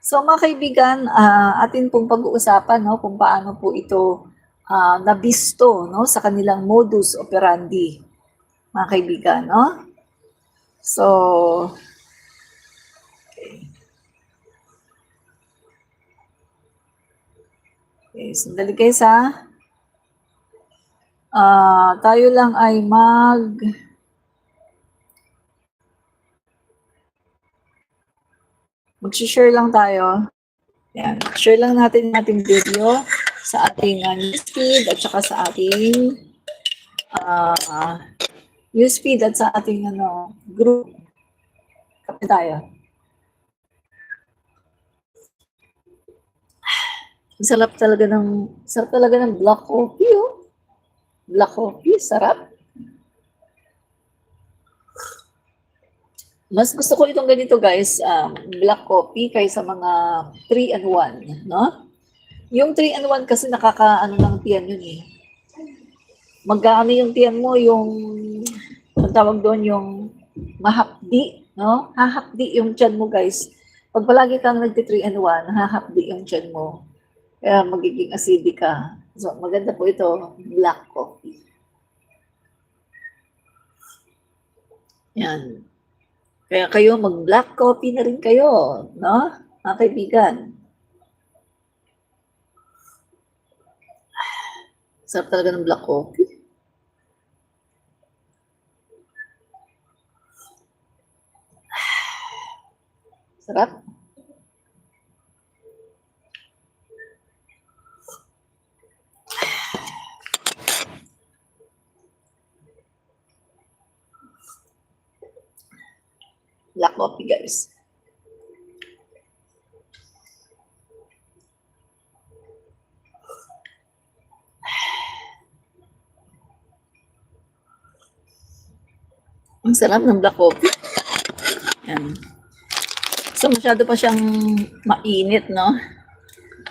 So mga kaibigan, atin pong pag-uusapan, no, kung paano po ito nabisto, no, sa kanilang modus operandi, mga kaibigan, no? So, okay, sandali guys ha. Tayo lang ay mag-share lang tayo. Yan. Share lang natin yung ating video sa ating newsfeed at saka sa ating newsfeed at sa ating group. Kape tayo. Sarap talaga ng black coffee, oh. Black coffee, sarap. Mas gusto ko itong ganito guys, black coffee kaysa mga 3-in-1, no? Yung 3-in-1 kasi nakakaano ng tiyan yun eh. Magkaano yung tiyan mo, yung ang tawag doon yung mahapdi, no? Hahapdi yung tiyan mo guys. Pag palagi kang nagti-3-in-1, hahapdi yung tiyan mo. Kaya magiging acidic ka. So maganda po ito, black coffee. Yan. Kaya kayo mag-black coffee na rin kayo, no? Mga kaibigan. Sarap talaga ng black coffee. Sarap. Black coffee, guys. Ang sarap ng black coffee. Yan. So, masyado pa siyang mainit, no?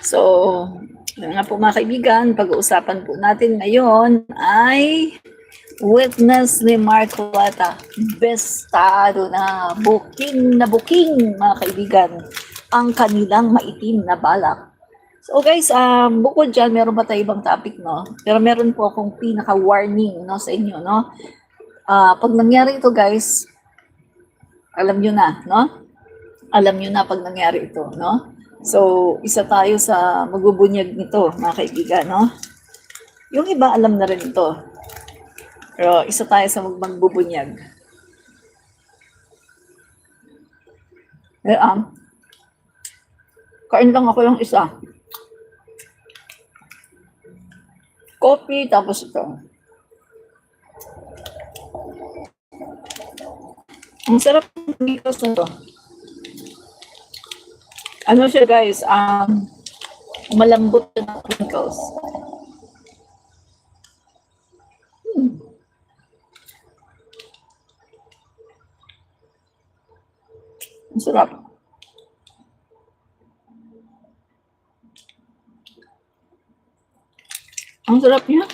So, nga po mga kaibigan, pag-uusapan po natin ngayon ay witness ni Marcoleta. Bestado na booking, mga kaibigan, ang kanilang maitim na balak. So guys, bukod dyan, meron pa tayo ibang topic, no? Pero meron po akong pinaka-warning, no, sa inyo, no? Pag nangyari ito, guys, alam nyo na, no? Alam nyo na pag nangyari ito, no? So, isa tayo sa magbubunyag nito, mga kaibigan, no? Yung iba, alam na rin ito. Pero isa tayo sa magbubunyag. Kain lang ako ng isa. Coffee, tapos ito. Ang sarap ng pickles na ito. Ano siya guys, malambot na pickles. Ang sarap. Ang sarap niya.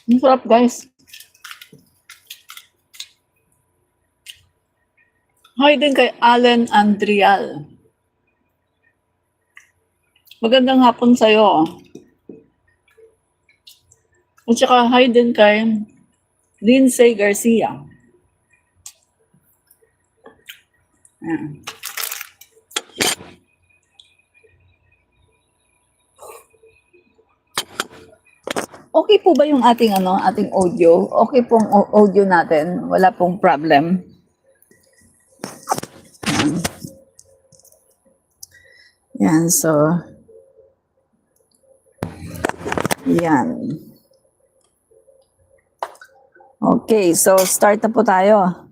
Ang sarap guys. Hi din kay Allen Andrial. Magandang hapon sa'yo. At saka hi din kay Lindsay Garcia. Okay po ba yung ating ating audio? Okay pong audio natin, wala pong problem. Yan, so yan. Okay, so start na po tayo.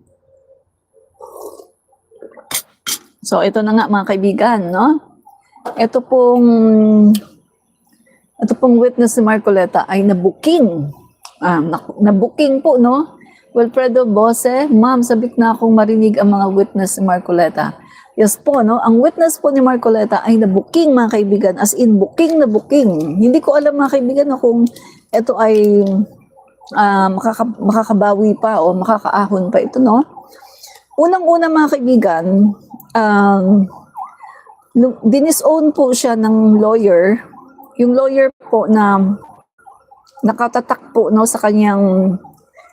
So ito na nga mga kaibigan, no? Ito pong witness si Marcoleta ay nabuking. Nabuking po, no? Wilfredo Bose, ma'am, sabik na akong marinig ang mga witness ni Marcoleta. Yes po, no? Ang witness po ni Marcoleta ay nabuking, mga kaibigan. As in, booking na booking. Hindi ko alam, mga kaibigan, no, kung ito ay makakabawi pa o makakaahon pa ito, no? Unang-una mga kaibigan, dinisown po siya ng lawyer. Yung lawyer po na nakatatak po, no, sa kanyang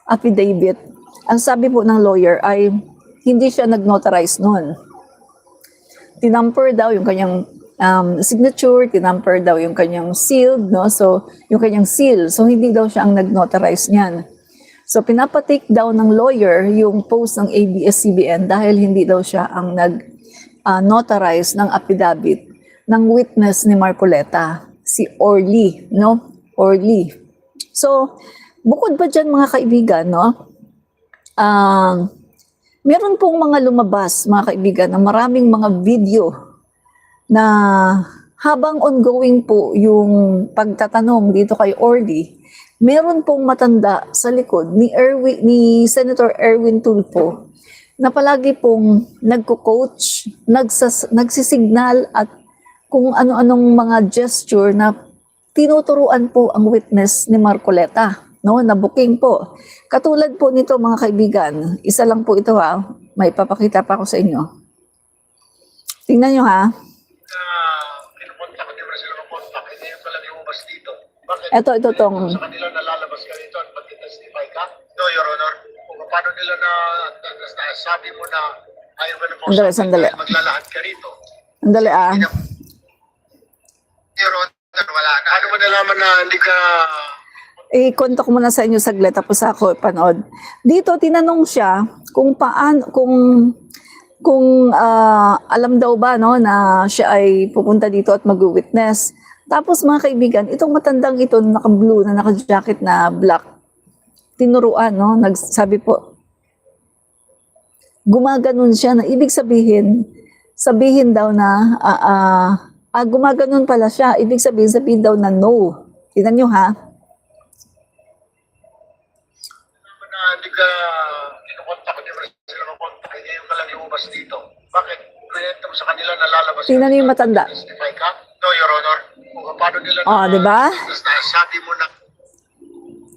affidavit. Ang sabi po ng lawyer ay hindi siya nag-notarize noon. Tinamper daw yung kanyang signature, tinamper daw yung kanyang seal, no? So, yung kanyang seal. So, hindi daw siya ang nag-notarize niyan. So, pinapatake daw ng lawyer yung post ng ABS-CBN dahil hindi daw siya ang nag-notarize ng affidavit ng witness ni Marcoleta, si Orly, no? Orly. So, bukod pa dyan mga kaibigan, no? Meron pong mga lumabas, mga kaibigan, na maraming mga video na habang ongoing po yung pagtatanong dito kay Orly, meron pong matanda sa likod ni Senator Erwin Tulfo na palagi pong nagko-coach, nagsisignal at kung ano-anong mga gesture na tinuturuan po ang witness ni Marcoleta, no, na booking po. Katulad po nito mga kaibigan, isa lang po ito ha, may papakita pa ako sa inyo. Tingnan nyo ha. Kinukontak ko, di ba sila makontak? Hindi yung pala lumabas dito. Bakit? Ito tong. Sa kanila nalalabas ka dito at mag-testify ka? No, Your Honor. Kung paano nila na sabi mo na ayaw ka na po Sandali. maglalahad ka rito. Sandali Your Honor, wala na. Ano mo nalaman na hindi ka... Ikwento ko muna sa inyo saglit tapos ako panood. Dito tinanong siya kung paano kung alam daw ba no na siya ay pupunta dito at mag-witness. Tapos mga kaibigan, itong matandang ito naka-blue na naka-jacket na black, tinuruan no, nagsabi po. Gumaganon siya na ibig sabihin daw na gumaganon pala siya, ibig sabihin daw na no. Tingnan niyo ha. Hindi ka kinukontak, di ba sila makontak? Hindi yung pala lumabas dito. Bakit? Kwento mo sa kanila nalalabas ka Tingnan niyo yung matanda. Testify ka? No, Your Honor. Kung paano nila di ba? sabi mo na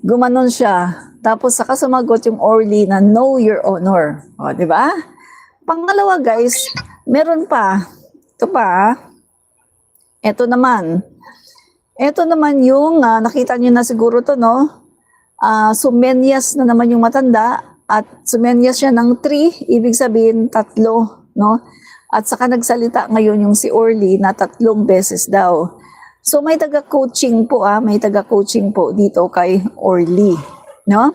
Gumanon siya. Tapos saka sumagot yung Orly na no, Your Honor. Di ba? Pangalawa guys, meron pa. Ito pa. Ito naman. Ito naman yung nakita niyo na siguro to, no? Sumenyas na naman yung matanda at sumenyas siya ng 3, ibig sabihin 3, no? At saka nagsalita ngayon yung si Orly na 3 beses daw. So may taga-coaching po may taga-coaching po dito kay Orly, no?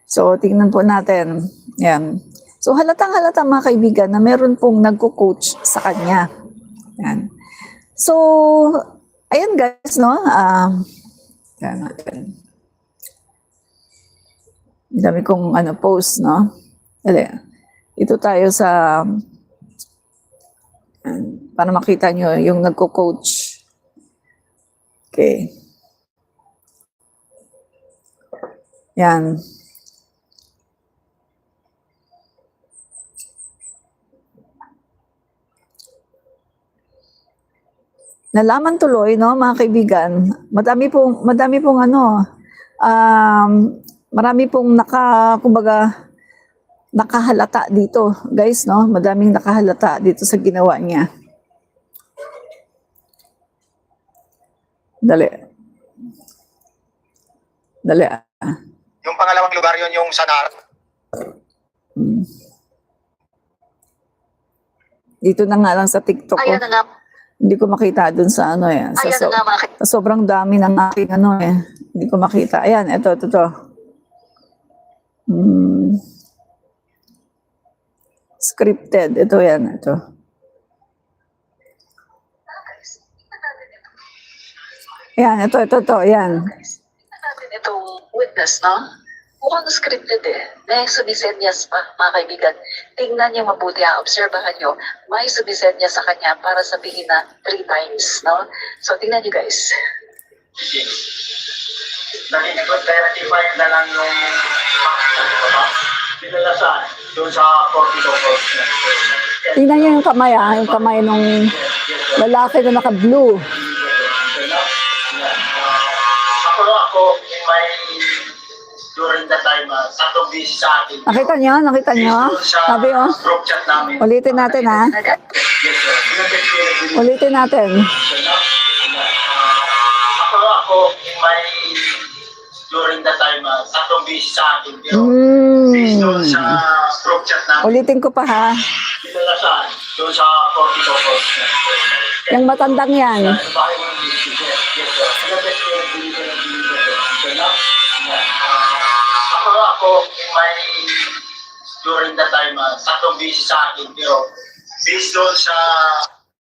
So tingnan po natin. Yan. So halatang-halata mga kaibigan na meron pong nagko-coach sa kanya. Yan. So ayan guys, no? Yan natin. Dami kong post, no? Dali. Ito tayo sa para makita nyo yung nagko-coach. Okay. Yan. Nalaman tuloy, no, mga kaibigan, marami pong marami pong nakahalata dito, guys, no? Madaming nakahalata dito sa ginawa niya. Dali. yung pangalawang lugar yon yung Sanar. Dito na nga lang sa TikTok ko. Ayan na nga. Hindi ko makita dun sa sa sobrang dami ng aking Hindi ko makita. Ayan, ito. Scripted. Ito yan. Ayan, ito. Ayan. Natin itong witness, no? Mukhang scripted May sumisenyas pa, mga kaibigan. Tingnan niyo mabuti, obserbahan niyo. May sumisenyas sa kanya para sabihin na 3 times, no? So, tingnan niyo guys. Nag-verify na lang yung pinalasan doon sa 42. Tingnan niyo yung kamay, yung kamay nung lalaki na naka-blue. Ako may during the time, tatlong busy sa akin. Nakita nyo? Nakita nyo? Sabi oh. Group chat namin. Ulitin natin ha. Yes, sir. Ulitin natin. Ako, may during the time, tatlong busy sa akin. Pero based doon sa group chat namin, Ulitin ko pa ha. kilala siya doon sa 42 Yung matandang yan. Ako, may during the time, tatlong busy sa akin. Pero based doon sa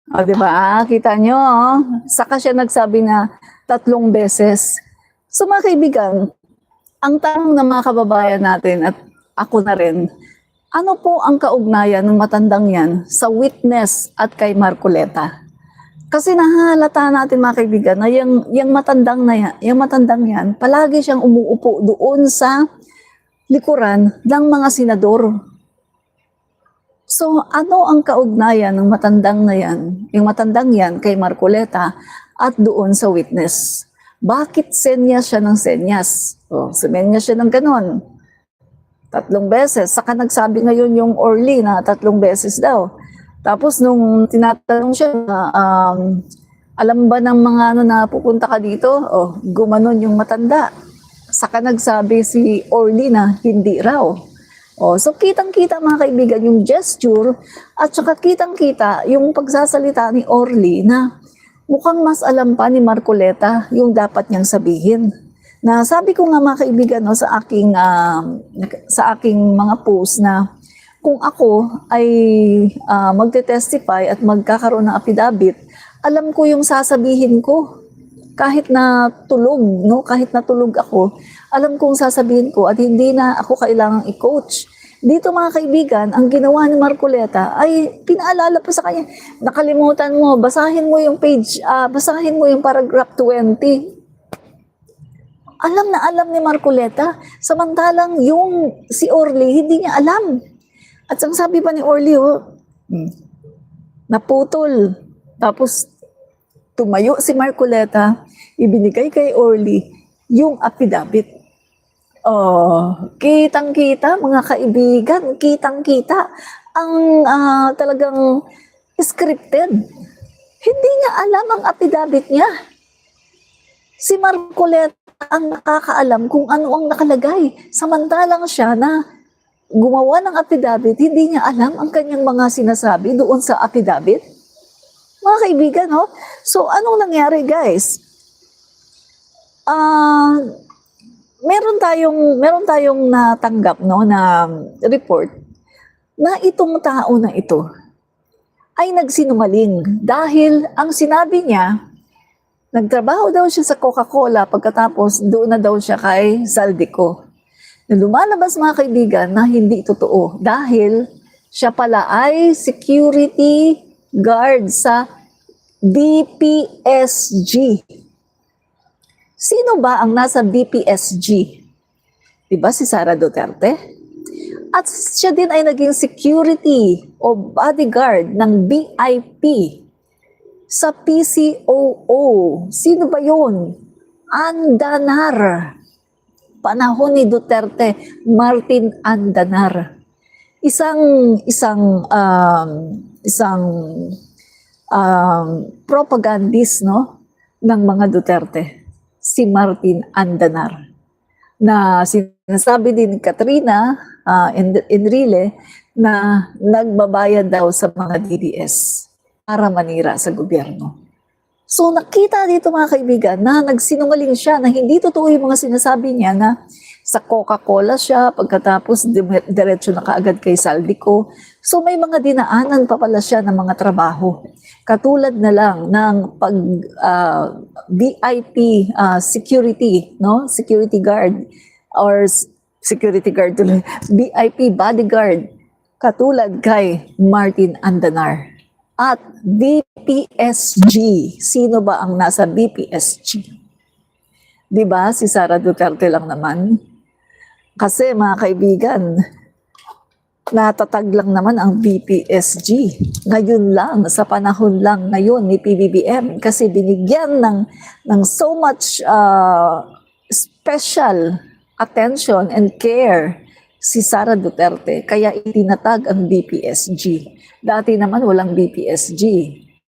O, di ba? Kita nyo, oh. Saka siya nagsabi na 3 beses. So, mga kaibigan, ang tanong ng mga kababayan natin at ako na rin, ano po ang kaugnayan ng matandang yan sa witness at kay Marcoleta? Kasi nahalata natin mga kaibigan na yung matandang yan, palagi siyang umuupo doon sa likuran ng mga senador. So, ano ang kaugnayan ng matandang na yan, yung matandang yan kay Marcoleta at doon sa witness? Bakit senyas siya ng senyas? O, senyas siya ng ganon. 3 beses. Saka nagsabi ngayon yung Orly na 3 beses daw. Tapos nung tinatanong siya, alam ba ng mga ano na pupunta ka dito? O, gumanon yung matanda. Saka nagsabi si Orly na hindi raw. Oh, so kitang-kita mga kaibigan yung gesture at saka kitang-kita yung pagsasalita ni Orly na mukhang mas alam pa ni Marcoleta yung dapat niyang sabihin. Na sabi ko nga mga kaibigan no, sa aking mga post na kung ako ay magte-testify at magkakaroon ng affidavit, alam ko yung sasabihin ko. Kahit na tulog, no? Kahit na tulog ako, alam kong sasabihin ko at hindi na ako kailangang i-coach. Dito mga kaibigan, ang ginawa ni Marcoleta ay pinaalala pa sa kanya, nakalimutan mo, basahin mo yung page, basahin mo yung paragraph 20. Alam na alam ni Marcoleta, samantalang yung si Orly, hindi niya alam. At ang sabi pa ni Orly, naputol. Tapos tumayo si Marcoleta, ibinigay kay Orly yung affidavit. Oh, kitang-kita mga kaibigan, kitang-kita ang talagang scripted. Hindi niya alam ang affidavit niya. Si Marcoleta ang nakakaalam kung ano ang nakalagay. Samantalang siya na gumawa ng affidavit, hindi niya alam ang kanyang mga sinasabi doon sa affidavit. Mga kaibigan, no? So, anong nangyari, guys? Meron tayong natanggap, no, na report na itong tao na ito ay nagsinungaling dahil ang sinabi niya, nagtrabaho daw siya sa Coca-Cola pagkatapos doon na daw siya kay Zaldico. Lumalabas mga kaibigan na hindi totoo dahil siya pala ay security guard sa BPSG. Sino ba ang nasa BPSG? Diba si Sara Duterte? At siya din ay naging security o bodyguard ng BIP sa PCOO. Sino ba yun? Andanar. Panahon ni Duterte, Martin Andanar. Isang propagandist, no, ng mga Duterte, si Martin Andanar, na sinasabi din ni Katrina Enrile na nagbabayad daw sa mga DDS para manira sa gobyerno. So nakita dito mga kaibigan na nagsinungaling siya na hindi totoo yung mga sinasabi niya na sa Coca-Cola siya, pagkatapos diretso na kaagad kay Zaldico. So may mga dinaanan pa pala siya ng mga trabaho. Katulad na lang ng pag VIP security, no? Security guard or security guard tuloy, VIP bodyguard katulad kay Martin Andanar. At BPSG, sino ba ang nasa BPSG? 'Di ba si Sara Duterte lang naman? Kasi mga kaibigan, natatag lang naman ang BPSG. Ngayon lang, sa panahon lang ngayon ni PBBM kasi binigyan ng so much special attention and care si Sara Duterte, kaya itinatag ang BPSG. Dati naman walang BPSG.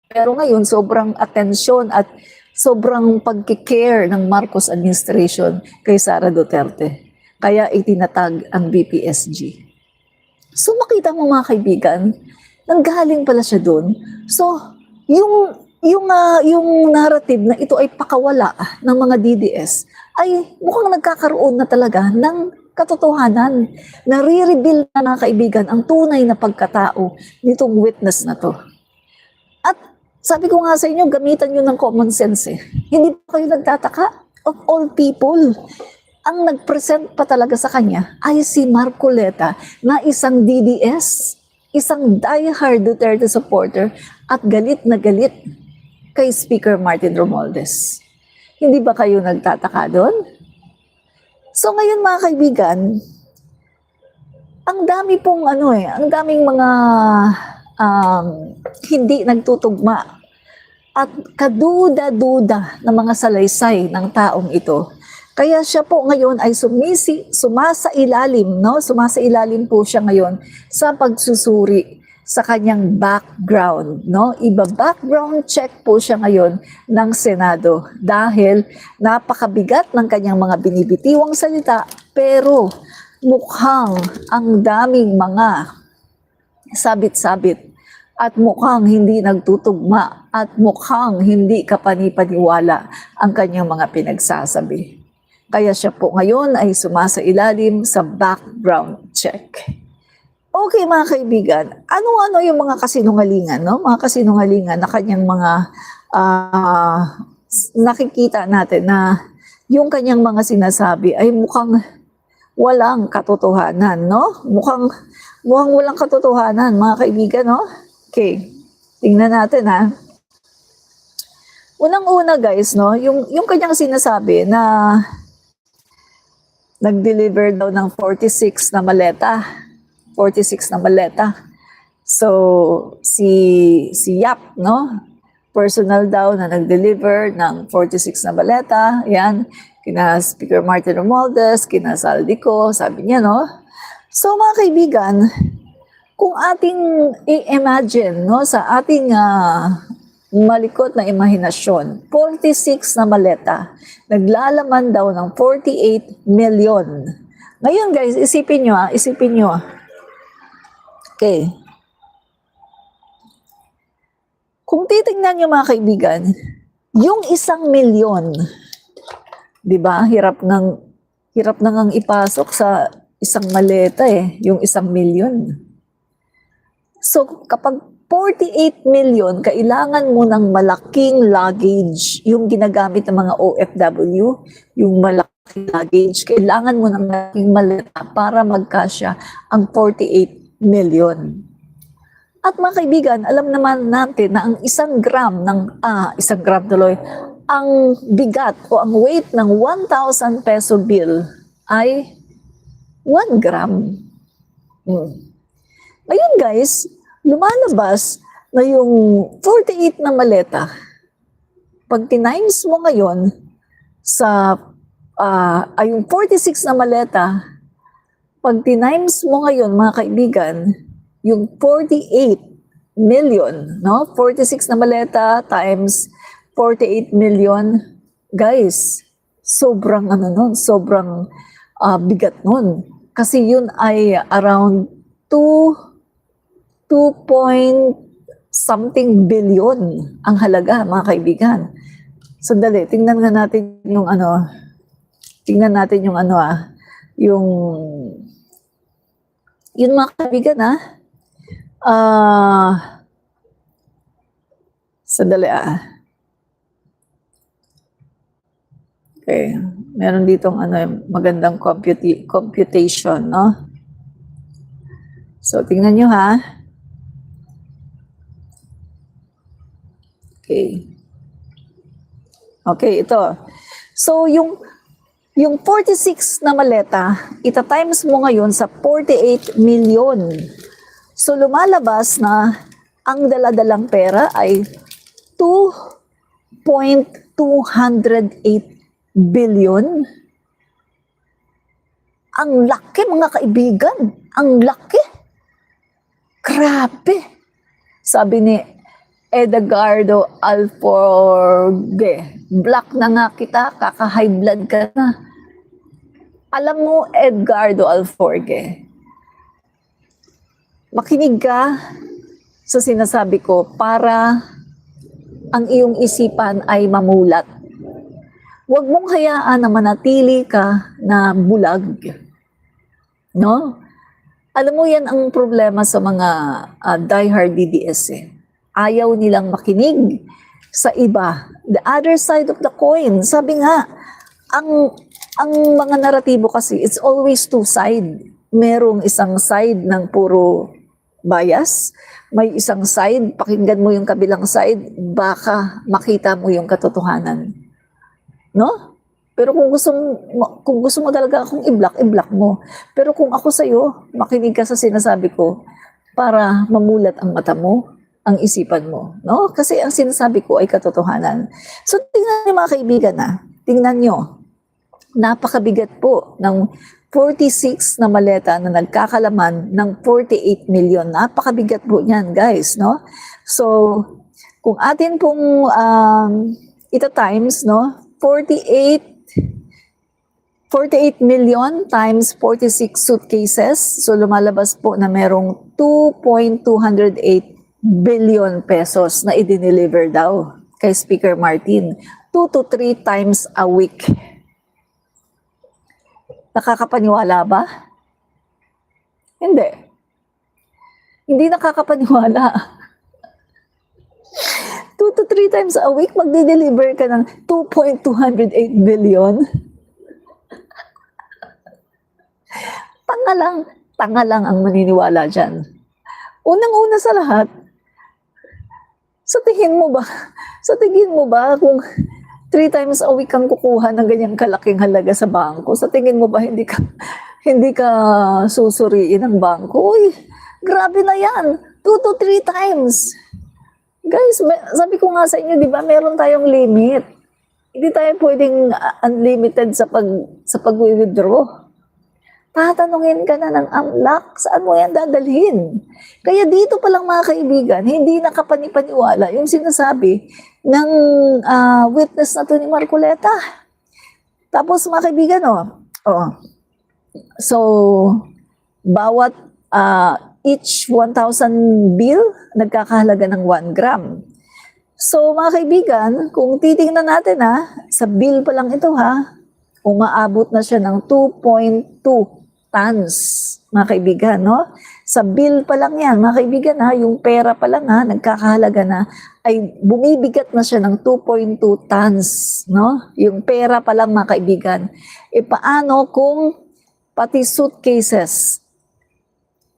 Pero ngayon, sobrang atensyon at sobrang pagkikare ng Marcos administration kay Sara Duterte. Kaya itinatag ang BPSG. So makita mo mga kaibigan, nanggaling pala siya doon. So, yung narrative na ito ay pakawala ng mga DDS ay mukhang nagkakaroon na talaga ng katotohanan. Nare-reveal na mga kaibigan ang tunay na pagkatao nitong witness na to. At sabi ko nga sa inyo, gamitan nyo ng common sense eh. Hindi pa kayo nagtataka? Of all people, ang nag-present pa talaga sa kanya ay si Marcoleta na isang DDS, isang diehard Duterte supporter at galit na galit kay Speaker Martin Romualdez. Hindi ba kayo nagtataka doon? So ngayon mga kaibigan, ang dami pong ang daming mga hindi nagtutugma at kaduda-duda ng mga salaysay ng taong ito. Kaya siya po ngayon ay sumasailalim po siya ngayon sa pagsusuri sa kanyang background, no? Iba-background check po siya ngayon ng Senado dahil napakabigat ng kanyang mga binibitiwang salita, pero mukhang ang daming mga sabit-sabit at mukhang hindi nagtutugma at mukhang hindi kapanipaniwala ang kanyang mga pinagsasabi. Kaya siya po ngayon ay sumasailalim sa background check. Okay mga kaibigan, ano-ano yung mga kasinungalingan, no? Mga kasinungalingan na kanyang mga nakikita natin na yung kanyang mga sinasabi ay mukhang walang katotohanan, no? Mukhang walang katotohanan, mga kaibigan, no? Okay, tingnan natin ha. Unang-una guys, no, yung kanyang sinasabi na nag-deliver daw ng 46 na maleta. 46 na maleta. So, si Yap, no? Personal daw na nag-deliver ng 46 na maleta. Yan, kina Speaker Martin Romualdez, kina Saldico, sabi niya, no? So, mga kaibigan, kung ating i-imagine, no, sa ating malikot na imahinasyon, 46 na maleta, naglalaman daw ng 48 million. Ngayon guys, isipin nyo. Okay. Kung titingnan nyo mga kaibigan, yung 1 milyon, di ba, hirap nang ipasok sa isang maleta yung 1 milyon. So kapag 48 million, kailangan mo ng malaking luggage, yung ginagamit ng mga OFW, yung malaking luggage, kailangan mo ng malaking maleta para magkasya ang 48 million. At mga kaibigan, alam naman natin na ang 1 gram ang bigat o ang weight ng 1,000 peso bill ay 1 gram. Ngayon guys, lumalabas na yung 48 na maleta, pag tinimes mo ngayon sa yung 46 na maleta, pag tinimes mo ngayon mga kaibigan, yung 48 million, no? 46 na maleta times 48 million, guys, sobrang sobrang bigat nun. Kasi yun ay around 2 point something billion ang halaga, mga kaibigan. Sandali, tingnan natin yung yun mga kaibigan sandali Okay, meron ditong magandang computation, no? So, tingnan nyo ha. Okay, ito. So, yung 46 na maleta, ita-times mo ngayon sa 48 million. So, lumalabas na ang daladalang pera ay 2.208 billion Ang laki, mga kaibigan. Ang laki. Grabe. Sabi ni Edgardo Alforge, black na nga kita, kaka-high blood ka na. Alam mo, Edgardo Alforge, makinig ka sa sinasabi ko para ang iyong isipan ay mamulat. Huwag mong hayaan na manatili ka na bulag. No? Alam mo, yan ang problema sa mga diehard DDS eh. Ayaw nilang makinig sa iba. The other side of the coin. Sabi nga, ang mga naratibo kasi, it's always two side. Merong isang side ng puro bias. May isang side, pakinggan mo yung kabilang side, baka makita mo yung katotohanan. No? Pero kung gusto mo talaga akong i-block mo. Pero kung ako sa'yo, makinig ka sa sinasabi ko para mamulat ang mata mo, ang isipan mo. No? Kasi ang sinasabi ko ay katotohanan. So tingnan niyo mga kaibigan tingnan niyo. Napakabigat po ng 46 na maleta na nagkakalaman ng 48 million. Napakabigat po niyan, guys, no? So kung atin pong ita times, no? 48 million times 46 suitcases. So lumalabas po na merong 2.208 billion pesos na i-deliver daw kay Speaker Martin. 2 to 3 times a week. Nakakapaniwala ba? Hindi. Hindi nakakapaniwala. 2 to 3 times a week, magdi-deliver ka ng 2.208 billion. Tanga lang ang maniniwala dyan. Unang-una sa lahat, sa tingin mo ba kung 3 times a week kang kukuha ng ganyang kalaking halaga sa bangko, sa tingin mo ba hindi ka susuriin ng bangko? Uy, grabe na yan. 2 to 3 times. Guys, sabi ko nga sa inyo, di ba, meron tayong limit. Hindi tayo pwedeng unlimited sa pag-withdraw. Tatanungin ka na ng amlak, saan mo yan dadalhin? Kaya dito pa lang mga kaibigan, hindi nakapanipaniwala yung sinasabi ng witness na to ni Marcoleta. Tapos mga kaibigan, so, bawat each 1,000 bill, nagkakahalaga ng 1 gram. So mga kaibigan, kung titingnan natin sa bill pa lang ito umaabot na siya ng 2.2 tons, mga kaibigan, no? Sa bill pa lang yan, mga kaibigan, yung pera pa lang, nagkakahalaga na, ay bumibigat na siya ng 2.2 tons, no? Yung pera pa lang, mga kaibigan. E paano kung pati suitcases,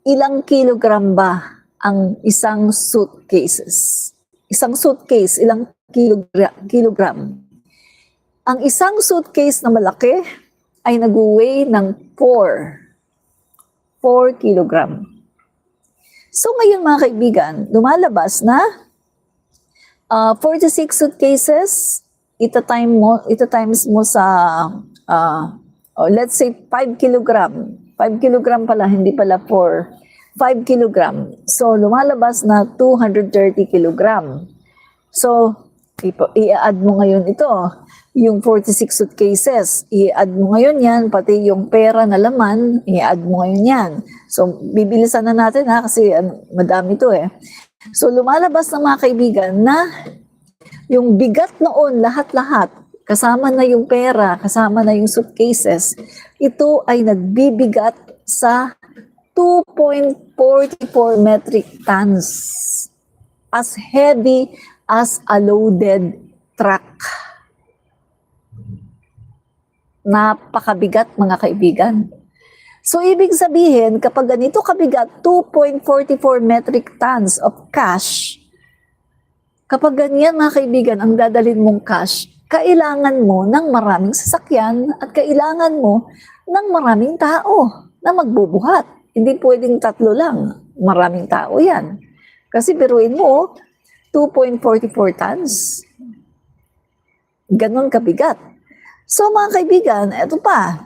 ilang kilogram ba ang isang suitcases? Isang suitcase, ilang kilogram? Ang isang suitcase na malaki ay nag-weigh ng 4 kilogram. So ngayon mga kaibigan, lumalabas na 46 suitcases, ita-times mo sa, let's say 5 kilogram. 5 kilogram pala, hindi pala 4. 5 kilogram. So lumalabas na 230 kilogram. So, i-add mo ngayon ito, yung 46 suitcases, i-add mo ngayon yan, pati yung pera na laman, i-add mo ngayon yan. So, bibilisan na natin kasi madami to So, lumalabas na mga kaibigan na yung bigat noon, lahat-lahat, kasama na yung pera, kasama na yung suitcases, ito ay nagbibigat sa 2.44 metric tons. As heavy as a loaded truck. Napakabigat mga kaibigan. So ibig sabihin, kapag ganito kabigat, 2.44 metric tons of cash, kapag ganyan mga kaibigan ang dadalhin mong cash, kailangan mo ng maraming sasakyan at kailangan mo ng maraming tao na magbubuhat. Hindi pwedeng 3 lang. Maraming tao yan. Kasi biruin mo, 2.44 tons. Ganon kabigat. So mga kaibigan, eto pa.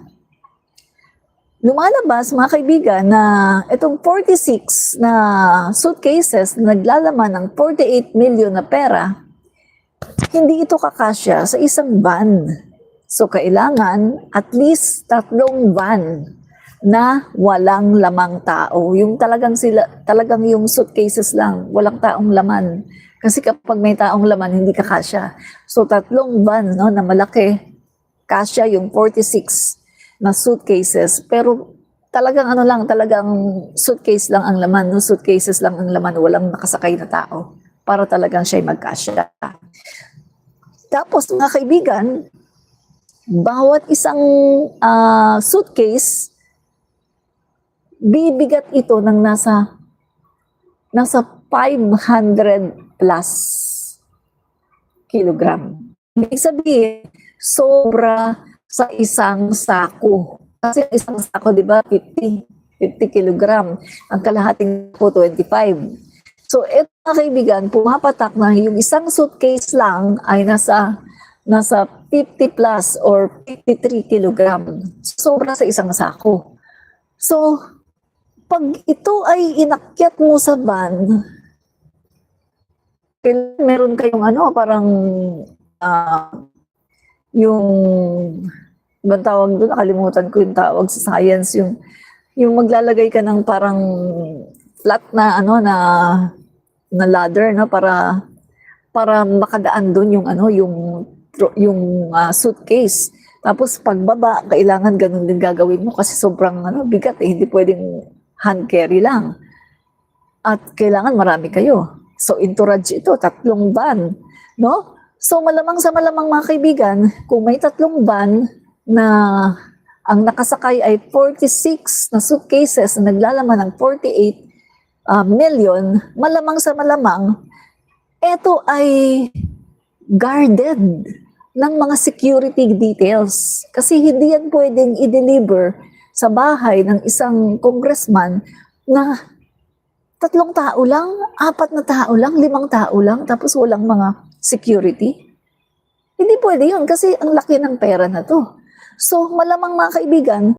lumalabas, mga kaibigan, na itong 46 na suitcases na naglalaman ng 48 million na pera, hindi ito kakasya sa isang van. So, kailangan at least 3 van na walang lamang tao. Yung talagang yung suitcases lang, walang taong laman. Kasi kapag may taong laman, hindi kakasya. So, 3 van, no, na malaki, kasya yung 46 na suitcases. Pero talagang talagang suitcase lang ang laman, no? Suitcases lang ang laman, walang nakasakay na tao para talagang siya'y magkasya. Tapos, mga kaibigan, bawat isang suitcase, bibigat ito ng nasa 500 plus kilogram. Ibig sabihin, sobra sa isang sako. Kasi isang sako, di ba, 50 kilogram. Ang kalahating po, 25. So, ito mga kaibigan, pumapatak na yung isang suitcase lang ay nasa 50 plus or 53 kilogram. Sobra sa isang sako. So, pag ito ay inakyat mo sa van, meron kayong parang yung ibang tawag doon, nakalimutan ko yung tawag sa science, yung maglalagay ka ng parang flat na na ladder, no, para makadaan doon yung suitcase. Tapos pagbaba, kailangan ganun din gagawin mo kasi sobrang bigat, hindi pwedeng hand carry lang. At kailangan marami kayo. So entourage ito, 3 van, no? So malamang sa malamang mga kaibigan, kung may 3 van na ang nakasakay ay 46 na suitcases na naglalaman ng 48 million, malamang sa malamang, ito ay guarded ng mga security details. Kasi hindi yan pwedeng i-deliver sa bahay ng isang congressman na 3 tao lang, 4 na tao lang, 5 tao lang, tapos walang mga security. Hindi pwede yun kasi ang laki ng pera na to. So malamang mga kaibigan,